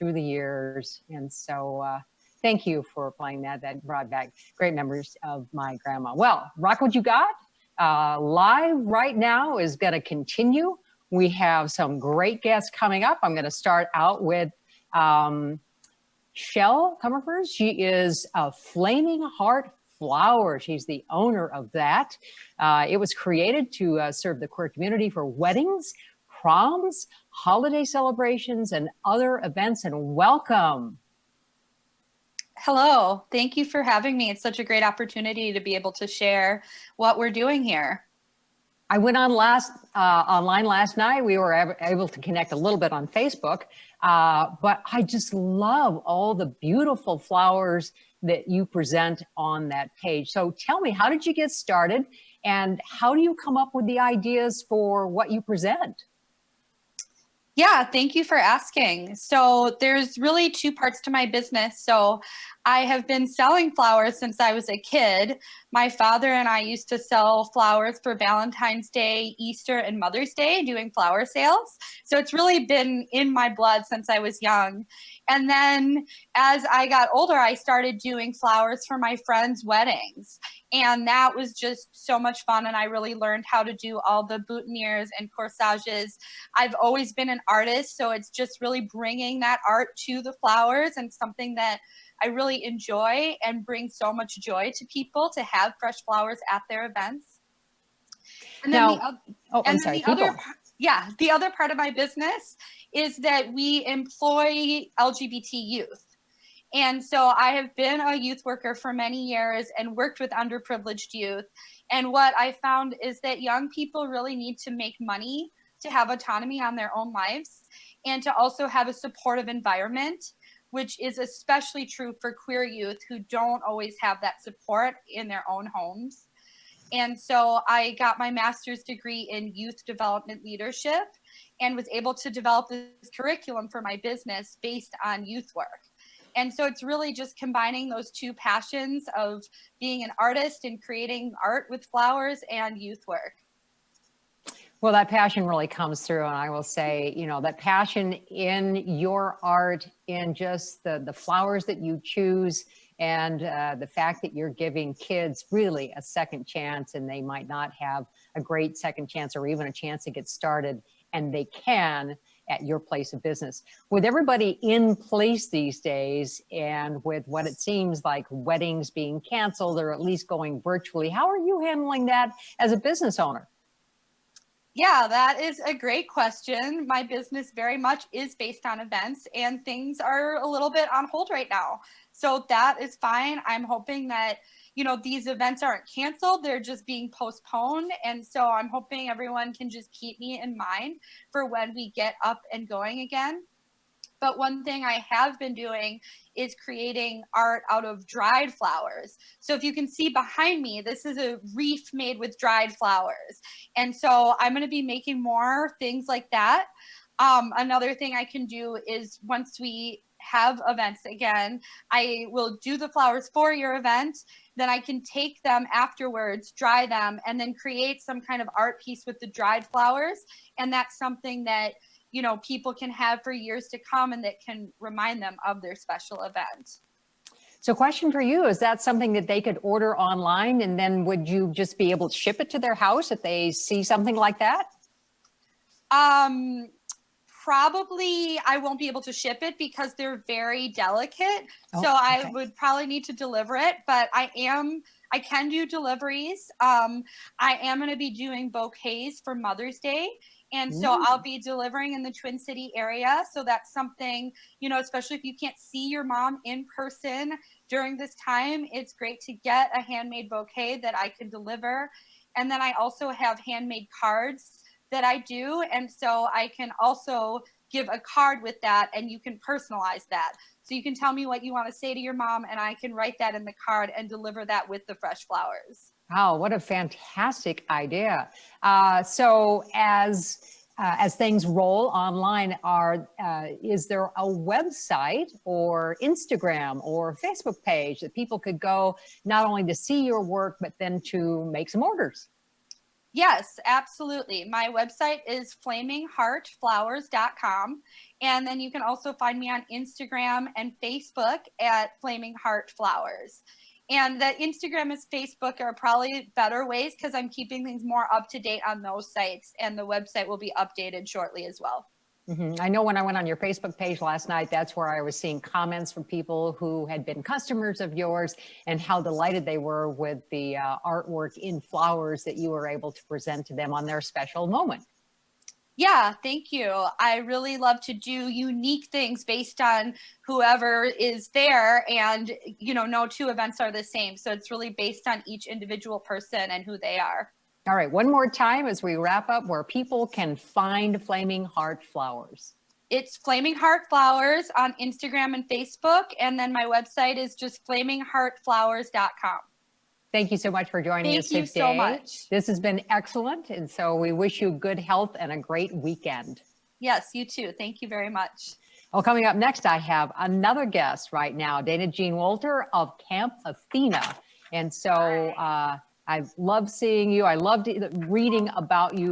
through the years. And so thank you for playing that. That brought back great memories of my grandma. Well, rock what you got. Live right now is going to continue. We have some great guests coming up. I'm going to start out with Shell Comerford. She is a Flaming Heart Flower. She's the owner of that. It was created to serve the queer community for weddings, proms, holiday celebrations, and other events. And welcome. Hello. Thank you for having me. It's such a great opportunity to be able to share what we're doing here. I went on online last night. We were able to connect a little bit on Facebook, but I just love all the beautiful flowers that you present on that page. So tell me, how did you get started, and how do you come up with the ideas for what you present? Yeah, thank you for asking. So there's really two parts to my business. So I have been selling flowers since I was a kid. My father and I used to sell flowers for Valentine's Day, Easter, and Mother's Day, doing flower sales. So it's really been in my blood since I was young. And then as I got older, I started doing flowers for my friends' weddings. And that was just so much fun. And I really learned how to do all the boutonnieres and corsages. I've always been an artist, so it's just really bringing that art to the flowers, and something that I really enjoy and bring so much joy to people to have fresh flowers at their events. And then the other part of my business is that we employ LGBT youth. And so I have been a youth worker for many years and worked with underprivileged youth. And what I found is that young people really need to make money to have autonomy on their own lives, and to also have a supportive environment, which is especially true for queer youth who don't always have that support in their own homes. And so I got my master's degree in youth development leadership and was able to develop this curriculum for my business based on youth work. And so it's really just combining those two passions of being an artist and creating art with flowers and youth work. Well, that passion really comes through. And I will say, you know, that passion in your art, in just the flowers that you choose, and the fact that you're giving kids really a second chance, and they might not have a great second chance or even a chance to get started, and they can at your place of business. With everybody in place these days, and with what it seems like weddings being canceled or at least going virtually, how are you handling that as a business owner? Yeah, that is a great question. My business very much is based on events, and things are a little bit on hold right now. So that is fine. I'm hoping that, you know, these events aren't canceled, they're just being postponed. And so I'm hoping everyone can just keep me in mind for when we get up and going again. But one thing I have been doing is creating art out of dried flowers. So if you can see behind me, this is a wreath made with dried flowers. And so I'm going to be making more things like that. Another thing I can do is, once we have events again, I will do the flowers for your event. Then I can take them afterwards, dry them, and then create some kind of art piece with the dried flowers. And that's something that, you know, people can have for years to come, and that can remind them of their special event. So question for you, is that something that they could order online, and then would you just be able to ship it to their house if they see something like that? Probably I won't be able to ship it because they're very delicate. So I would probably need to deliver it, but I can do deliveries. I am going to be doing bouquets for Mother's Day. And so I'll be delivering in the Twin City area. So that's something, you know, especially if you can't see your mom in person during this time, it's great to get a handmade bouquet that I can deliver. And then I also have handmade cards that I do. And so I can also give a card with that, and you can personalize that. So you can tell me what you want to say to your mom, and I can write that in the card and deliver that with the fresh flowers. Wow, what a fantastic idea. So as things roll online, is there a website or Instagram or Facebook page that people could go not only to see your work, but then to make some orders? Yes, absolutely. My website is flamingheartflowers.com. And then you can also find me on Instagram and Facebook at Flaming Heart Flowers. And the Instagram and Facebook are probably better ways because I'm keeping things more up to date on those sites. And the website will be updated shortly as well. I know when I went on your Facebook page last night, that's where I was seeing comments from people who had been customers of yours and how delighted they were with the artwork in flowers that you were able to present to them on their special moment. Yeah, thank you. I really love to do unique things based on whoever is there. And, no two events are the same. So it's really based on each individual person and who they are. All right, one more time as we wrap up where people can find Flaming Heart Flowers. It's Flaming Heart Flowers on Instagram and Facebook. And then my website is just flamingheartflowers.com. Thank you so much for joining us today. Thank you so much. This has been excellent. And so we wish you good health and a great weekend. Yes, you too. Thank you very much. Well, coming up next, I have another guest right now, Dana Jean Walter of Camp Athena. And so I love seeing you. I loved reading about you.